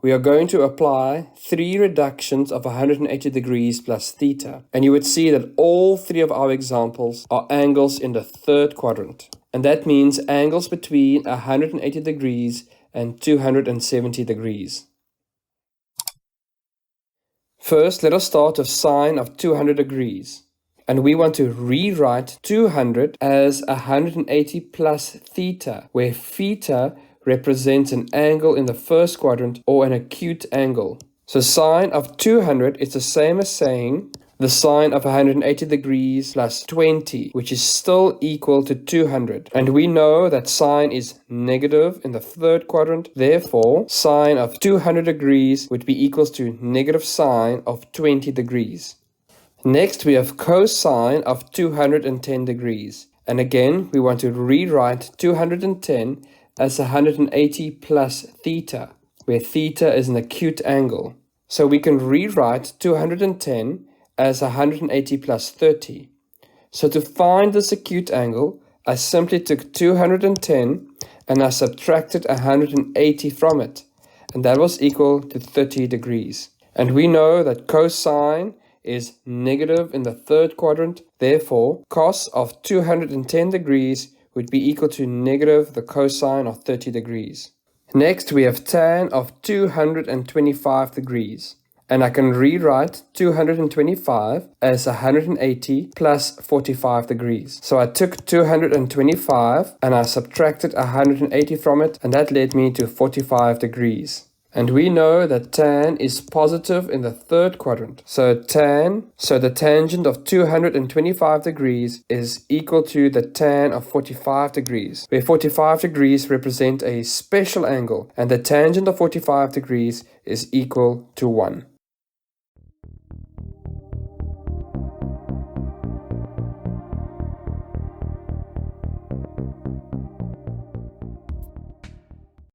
we are going to apply 3 reductions of 180 degrees plus theta. And you would see that all 3 of our examples are angles in the third quadrant. And that means angles between 180 degrees and 270 degrees. First, let us start with sine of 200 degrees. And we want to rewrite 200 as 180 plus theta, where theta represents an angle in the first quadrant or an acute angle. So sine of 200 is the same as saying the sine of 180 degrees plus 20, which is still equal to 200. And we know that sine is negative in the third quadrant. Therefore, sine of 200 degrees would be equals to negative sine of 20 degrees. Next, we have cosine of 210 degrees. And again, we want to rewrite 210 as 180 plus theta, where theta is an acute angle. So we can rewrite 210 as 180 plus 30. So to find this acute angle, I simply took 210 and I subtracted 180 from it. And that was equal to 30 degrees. And we know that cosine is negative in the third quadrant. Therefore, cos of 210 degrees would be equal to negative the cosine of 30 degrees. Next, we have tan of 225 degrees. And I can rewrite 225 as 180 plus 45 degrees. So I took 225 and I subtracted 180 from it, and that led me to 45 degrees. And we know that tan is positive in the third quadrant. So the tangent of 225 degrees is equal to the tan of 45 degrees, where 45 degrees represent a special angle, and the tangent of 45 degrees is equal to 1.